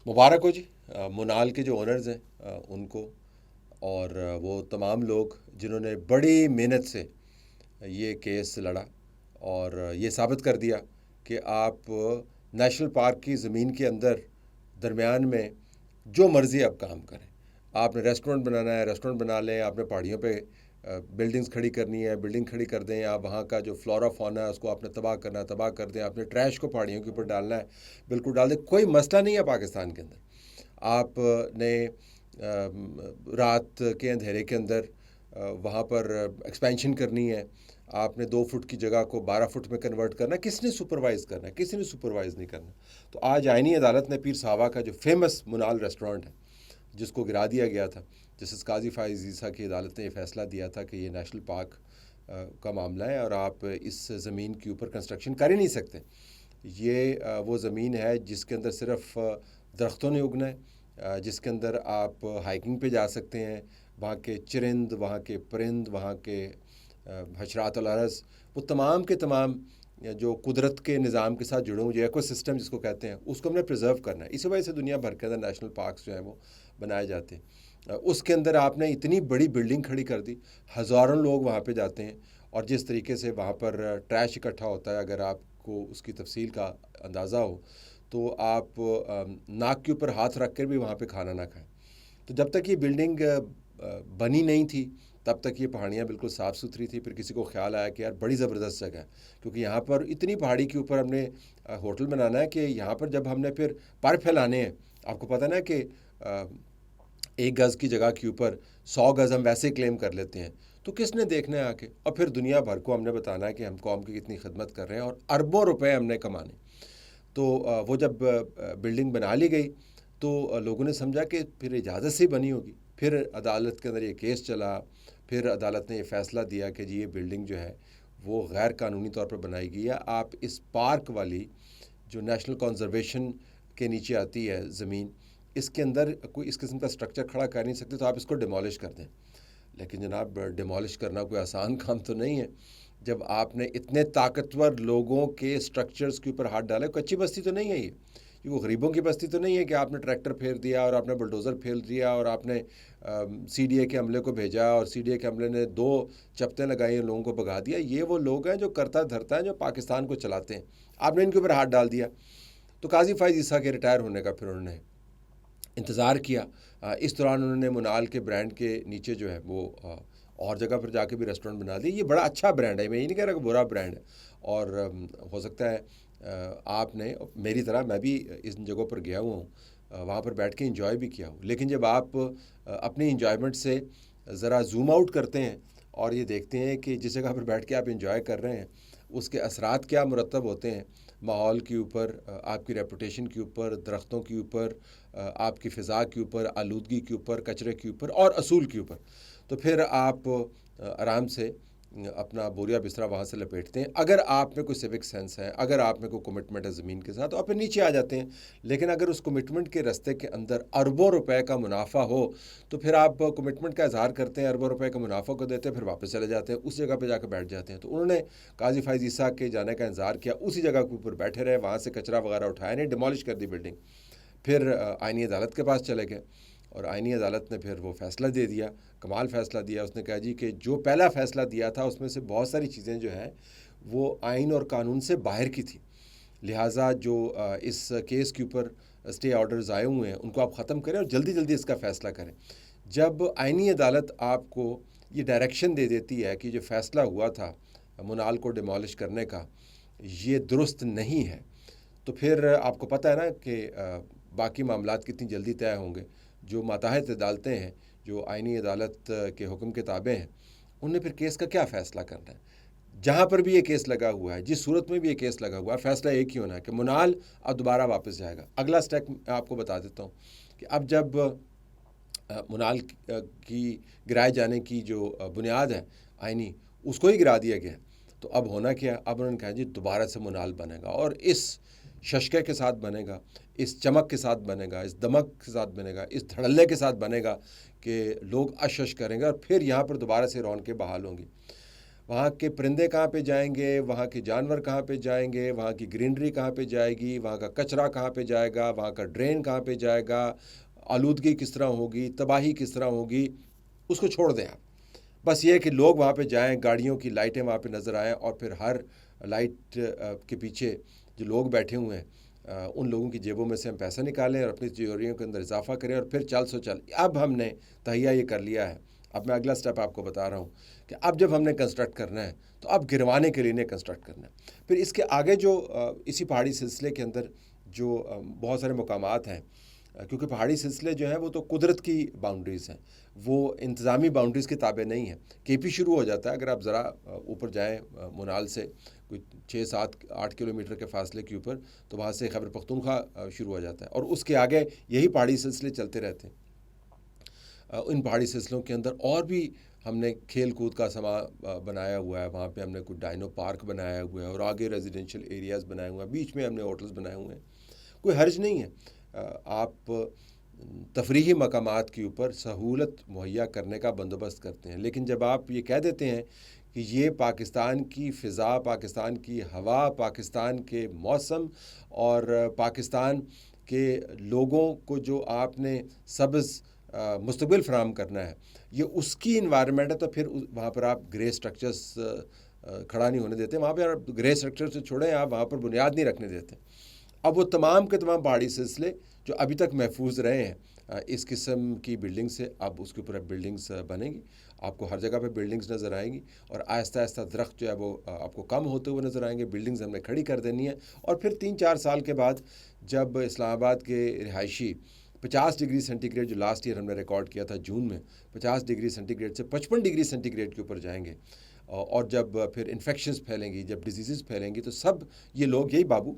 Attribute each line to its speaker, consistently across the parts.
Speaker 1: مبارک ہو جی منال کے جو اونرز ہیں ان کو، اور وہ تمام لوگ جنہوں نے بڑی محنت سے یہ کیس لڑا اور یہ ثابت کر دیا کہ آپ نیشنل پارک کی زمین کے اندر درمیان میں جو مرضی آپ کام کریں۔ آپ نے ریسٹورنٹ بنانا ہے ریسٹورنٹ بنا لیں، آپ نے پہاڑیوں پہ بلڈنگز کھڑی کرنی ہے بلڈنگ کھڑی کر دیں، آپ وہاں کا جو فلورا فونا ہے اس کو آپ نے تباہ کرنا ہے تباہ کر دیں، آپ نے ٹریش کو پہاڑیوں کے اوپر ڈالنا ہے بالکل ڈال دیں، کوئی مسئلہ نہیں ہے پاکستان کے اندر۔ آپ نے رات کے اندھیرے کے اندر وہاں پر ایکسپینشن کرنی ہے، آپ نے 2 فٹ کی جگہ کو 12 فٹ میں کنورٹ کرنا ہے، کس نے سپروائز کرنا ہے؟ کسی نے سپروائز نہیں کرنا۔ تو آج آئینی عدالت نے پیر صحابہ کا جو فیمس منال ریسٹورنٹ ہے جس کو گرا دیا گیا تھا، جسٹس قاضی فائز عیسیٰ کی عدالت نے یہ فیصلہ دیا تھا کہ یہ نیشنل پارک کا معاملہ ہے اور آپ اس زمین کے اوپر کنسٹرکشن کر ہی نہیں سکتے۔ یہ وہ زمین ہے جس کے اندر صرف درختوں نے اگنا ہے، جس کے اندر آپ ہائکنگ پہ جا سکتے ہیں، وہاں کے چرند، وہاں کے پرند، وہاں کے حشرات الارض، وہ تمام کے تمام جو قدرت کے نظام کے ساتھ جڑے ہوئے جو ایکو سسٹم جس کو کہتے ہیں، اس کو ہم نے پریزرو کرنا ہے۔ اسی وجہ سے دنیا بھر کے اندر نیشنل پارکس جو ہیں وہ بنائے جاتے ہیں۔ اس کے اندر آپ نے اتنی بڑی بلڈنگ کھڑی کر دی، ہزاروں لوگ وہاں پہ جاتے ہیں، اور جس طریقے سے وہاں پر ٹریش اکٹھا ہوتا ہے، اگر آپ کو اس کی تفصیل کا اندازہ ہو تو آپ ناک کے اوپر ہاتھ رکھ کر بھی وہاں پہ کھانا نہ کھائیں۔ تو جب تک یہ بلڈنگ بنی نہیں تھی تب تک یہ پہاڑیاں بالکل صاف ستھری تھی۔ پھر کسی کو خیال آیا کہ یار بڑی زبردست جگہ ہے، کیونکہ یہاں پر اتنی پہاڑی کے اوپر ہم نے ہوٹل بنانا ہے کہ یہاں پر جب ہم نے پھر پر پھیلانے ہیں، آپ کو پتہ نا کہ 1 گز کی جگہ کے اوپر 100 گز ہم ویسے کلیم کر لیتے ہیں، تو کس نے دیکھنا ہے آ کے؟ اور پھر دنیا بھر کو ہم نے بتانا ہے کہ ہم قوم کی کتنی خدمت کر رہے ہیں اور اربوں روپے ہم نے کمانے۔ تو وہ جب بلڈنگ بنا لی گئی تو لوگوں نے سمجھا کہ پھر اجازت سے ہی بنی ہوگی۔ پھر عدالت کے اندر یہ کیس چلا، پھر عدالت نے یہ فیصلہ دیا کہ جی یہ بلڈنگ جو ہے وہ غیر قانونی طور پر بنائی گئی ہے، آپ اس پارک والی جو نیشنل کنزرویشن کے نیچے آتی ہے زمین، اس کے اندر کوئی اس قسم کا سٹرکچر کھڑا کر نہیں سکتے، تو آپ اس کو ڈیمالش کر دیں۔ لیکن جناب ڈیمالش کرنا کوئی آسان کام تو نہیں ہے، جب آپ نے اتنے طاقتور لوگوں کے سٹرکچرز کے اوپر ہاتھ ڈالا۔ کچی بستی تو نہیں ہے یہ وہ غریبوں کی بستی تو نہیں ہے کہ آپ نے ٹریکٹر پھیر دیا اور آپ نے بلڈوزر پھیر دیا اور آپ نے سی ڈی اے کے عملے کو بھیجا اور سی ڈی اے کے عملے نے 2 چپتیں لگائی اور لوگوں کو بھگا دیا۔ یہ وہ لوگ ہیں جو کرتا دھرتا ہیں، جو پاکستان کو چلاتے ہیں، آپ نے ان کے اوپر ہاتھ ڈال دیا۔ تو قاضی فائز عیسیٰ کے ریٹائر ہونے کا پھر انہوں نے انتظار کیا۔ اس دوران انہوں نے منال کے برانڈ کے نیچے جو ہے وہ اور جگہ پر جا کے بھی ریسٹورنٹ بنا دی۔ یہ بڑا اچھا برانڈ ہے، میں یہ نہیں کہہ رہا کہ برا برانڈ ہے، اور ہو سکتا ہے آپ نے میری طرح، میں بھی ان جگہوں پر گیا ہوا ہوں، وہاں پر بیٹھ کے انجوائے بھی کیا ہوں، لیکن جب آپ اپنی انجوائمنٹ سے ذرا زوم آؤٹ کرتے ہیں اور یہ دیکھتے ہیں کہ جس جگہ پر بیٹھ کے آپ انجوائے کر رہے ہیں اس کے اثرات کیا مرتب ہوتے ہیں ماحول کے اوپر، آپ کی ریپوٹیشن کے اوپر، درختوں کے اوپر، آپ کی فضا کے اوپر، آلودگی کے اوپر، کچرے کے اوپر اور اصول کے اوپر، تو پھر آپ آرام سے اپنا بوریا بستر وہاں سے لپیٹتے ہیں۔ اگر آپ میں کوئی سیوک سینس ہے، اگر آپ میں کوئی کمٹمنٹ ہے زمین کے ساتھ، تو آپ پھر نیچے آ جاتے ہیں۔ لیکن اگر اس کمٹمنٹ کے رستے کے اندر اربوں روپے کا منافع ہو تو پھر آپ کمٹمنٹ کا اظہار کرتے ہیں، اربوں روپے کا منافع کو دیتے ہیں، پھر واپس چلے جاتے ہیں، اس جگہ پہ جا کے بیٹھ جاتے ہیں۔ تو انہوں نے قاضی فائز عیسیٰ کے جانے کا انتظار کیا، اسی جگہ کے اوپر بیٹھے رہے، وہاں سے کچرا وغیرہ اٹھایا نہیں، ڈیمالش کر دی بلڈنگ۔ پھر آئینی عدالت کے پاس چلے گئے اور آئینی عدالت نے پھر وہ فیصلہ دے دیا، کمال فیصلہ دیا۔ اس نے کہا جی کہ جو پہلا فیصلہ دیا تھا اس میں سے بہت ساری چیزیں جو ہیں وہ آئین اور قانون سے باہر کی تھی، لہٰذا جو اس کیس کے اوپر اسٹے آرڈرز آئے ہوئے ہیں ان کو آپ ختم کریں اور جلدی جلدی اس کا فیصلہ کریں۔ جب آئینی عدالت آپ کو یہ ڈائریکشن دے دیتی ہے کہ جو فیصلہ ہوا تھا منال کو ڈیمالش کرنے کا یہ درست نہیں ہے، تو پھر آپ کو پتہ ہے نا کہ باقی معاملات کتنی جلدی طے ہوں گے۔ جو ماتحت عدالتیں ہیں، جو آئینی عدالت کے حکم کے تابع ہیں، انہوں نے پھر کیس کا کیا فیصلہ کرنا ہے؟ جہاں پر بھی یہ کیس لگا ہوا ہے، جس صورت میں بھی یہ کیس لگا ہوا ہے، فیصلہ ایک ہی ہونا ہے کہ منال اب دوبارہ واپس جائے گا۔ اگلا سٹیپ میں آپ کو بتا دیتا ہوں کہ اب جب منال کی گرائے جانے کی جو بنیاد ہے آئینی، اس کو ہی گرا دیا گیا، تو اب ہونا کیا؟ اب انہوں نے کہا جی دوبارہ سے منال بنے گا، اور اس ششکے کے ساتھ بنے گا، اس چمک کے ساتھ بنے گا، اس دمک کے ساتھ بنے گا، اس دھڑلے کے ساتھ بنے گا کہ لوگ اشش کریں گے اور پھر یہاں پر دوبارہ سے رونقیں بحال ہوں گی۔ وہاں کے پرندے کہاں پہ جائیں گے، وہاں کے جانور کہاں پہ جائیں گے، وہاں کی گرینری کہاں پہ جائے گی، وہاں کا کچرا کہاں پہ جائے گا، وہاں کا ڈرین کہاں پہ جائے گا، آلودگی کس طرح ہوگی، تباہی کس طرح ہوگی، اس کو چھوڑ دیں آپ۔ بس یہ کہ لوگ وہاں پہ جائیں، گاڑیوں کی لائٹیں وہاں پہ نظر آئیں، اور پھر ہر لائٹ کے پیچھے جو لوگ بیٹھے ہوئے ہیں ان لوگوں کی جیبوں میں سے ہم پیسہ نکالیں اور اپنی تجوریوں کے اندر اضافہ کریں، اور پھر چل سو چل۔ اب ہم نے تہیہ یہ کر لیا ہے، اب میں اگلا سٹیپ آپ کو بتا رہا ہوں کہ اب جب ہم نے کنسٹرکٹ کرنا ہے تو اب گروانے کے لیے نہیں کنسٹرکٹ کرنا ہے۔ پھر اس کے آگے جو اسی پہاڑی سلسلے کے اندر جو بہت سارے مقامات ہیں، کیونکہ پہاڑی سلسلے جو ہیں وہ تو قدرت کی باؤنڈریز ہیں، وہ انتظامی باؤنڈریز کے تابع نہیں ہیں۔ کے پی شروع ہو جاتا ہے اگر آپ ذرا اوپر جائیں منال سے کوئی 6-7-8 کلومیٹر کے فاصلے کے اوپر، تو وہاں سے خیبر پختونخوا شروع ہو جاتا ہے، اور اس کے آگے یہی پہاڑی سلسلے چلتے رہتے ہیں۔ ان پہاڑی سلسلوں کے اندر اور بھی ہم نے کھیل کود کا سما بنایا ہوا ہے، وہاں پہ ہم نے کوئی ڈائنو پارک بنایا ہوا ہے، اور آگے ریزیڈینشیل ایریاز بنائے ہوئے ہیں، بیچ میں ہم نے ہوٹلز بنائے ہوئے ہیں۔ کوئی حرج نہیں ہے، آپ تفریحی مقامات کے اوپر سہولت مہیا کرنے کا بندوبست کرتے ہیں، لیکن جب آپ یہ کہہ دیتے ہیں کہ یہ پاکستان کی فضا، پاکستان کی ہوا، پاکستان کے موسم اور پاکستان کے لوگوں کو جو آپ نے سبز مستقبل فراہم کرنا ہے، یہ اس کی انوائرمنٹ ہے، تو پھر وہاں پر آپ گرے سٹرکچرز کھڑا نہیں ہونے دیتے، وہاں پہ آپ گرے سٹرکچر سے چھوڑیں، آپ وہاں پر بنیاد نہیں رکھنے دیتے۔ اب وہ تمام کے تمام پہاڑی سلسلے جو ابھی تک محفوظ رہے ہیں اس قسم کی بلڈنگ سے، اب اس کے اوپر اب بلڈنگز بنیں گی، آپ کو ہر جگہ پہ بلڈنگز نظر آئیں گی، اور آہستہ آہستہ درخت جو ہے وہ آپ کو کم ہوتے ہوئے نظر آئیں گے، بلڈنگز ہم نے کھڑی کر دینی ہے، اور پھر 3-4 سال کے بعد جب اسلام آباد کے رہائشی 50 ڈگری سینٹی گریڈ جو لاسٹ ایئر ہم نے ریکارڈ کیا تھا جون میں، 50 ڈگری سینٹی گریڈ سے 55 ڈگری سینٹی گریڈ کے اوپر جائیں گے، اور جب پھر انفیکشنز پھیلیں گی، جب ڈیزیزز پھیلیں گی، تو سب یہ لوگ، یہی بابو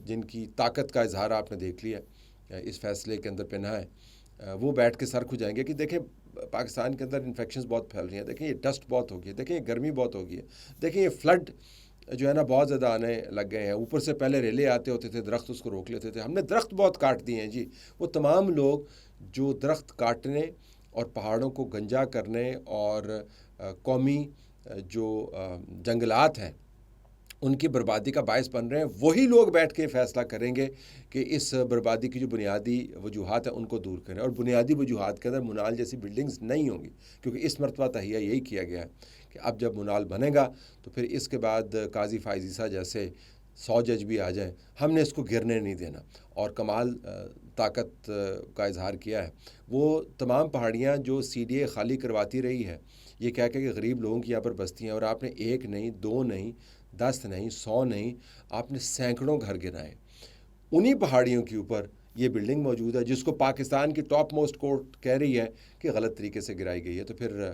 Speaker 1: جن کی طاقت کا اظہار آپ نے دیکھ لیا اس فیصلے کے اندر پہنا ہے، وہ بیٹھ کے سر کھجائیں گے کہ دیکھیں پاکستان کے اندر انفیکشنز بہت پھیل رہی ہیں، دیکھیں یہ ڈسٹ بہت ہو گئی ہے، دیکھیں یہ گرمی بہت ہو گئی ہے، دیکھیں یہ فلڈ جو ہے نا بہت زیادہ آنے لگ گئے ہیں، اوپر سے پہلے ریلے آتے ہوتے تھے، درخت اس کو روک لیتے تھے، ہم نے درخت بہت کاٹ دیے ہیں جی۔ وہ تمام لوگ جو درخت کاٹنے اور پہاڑوں کو گنجا کرنے اور قومی جو جنگلات ہیں ان کی بربادی کا باعث بن رہے ہیں، وہی لوگ بیٹھ کے فیصلہ کریں گے کہ اس بربادی کی جو بنیادی وجوہات ہیں ان کو دور کریں، اور بنیادی وجوہات کے اندر منال جیسی بلڈنگز نہیں ہوں گی، کیونکہ اس مرتبہ تہیہ یہی کیا گیا ہے کہ اب جب منال بنے گا تو پھر اس کے بعد قاضی فائز عیسیٰ جیسے 100 جج بھی آ جائیں، ہم نے اس کو گرنے نہیں دینا، اور کمال طاقت کا اظہار کیا ہے۔ وہ تمام پہاڑیاں جو CDA خالی کرواتی رہی ہے، یہ کہہ کے کہ غریب لوگوں کی یہاں پر بستیاں، اور آپ نے 1 نہیں 2 نہیں 10 نہیں 100 نہیں، آپ نے سینکڑوں گھر گرائے، انہی پہاڑیوں کے اوپر یہ بلڈنگ موجود ہے جس کو پاکستان کی ٹاپ موسٹ کورٹ کہہ رہی ہے کہ غلط طریقے سے گرائی گئی ہے۔ تو پھر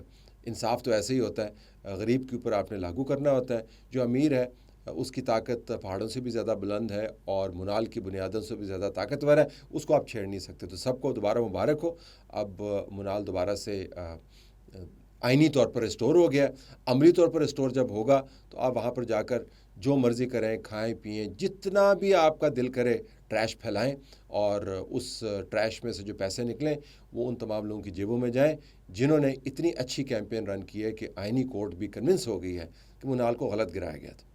Speaker 1: انصاف تو ایسے ہی ہوتا ہے، غریب کے اوپر آپ نے لاگو کرنا ہوتا ہے، جو امیر ہے اس کی طاقت پہاڑوں سے بھی زیادہ بلند ہے اور منال کی بنیادوں سے بھی زیادہ طاقتور ہے، اس کو آپ چھیڑ نہیں سکتے۔ تو سب کو دوبارہ مبارک ہو، اب منال دوبارہ سے آئینی طور پر ریسٹور ہو گیا، عملی طور پر ریسٹور جب ہوگا تو آپ وہاں پر جا کر جو مرضی کریں، کھائیں پئیں، جتنا بھی آپ کا دل کرے ٹریش پھیلائیں، اور اس ٹریش میں سے جو پیسے نکلیں وہ ان تمام لوگوں کی جیبوں میں جائیں جنہوں نے اتنی اچھی کیمپین رن کی ہے کہ آئینی کورٹ بھی کنونس ہو گئی ہے کہ منال کو غلط گرایا گیا تھا۔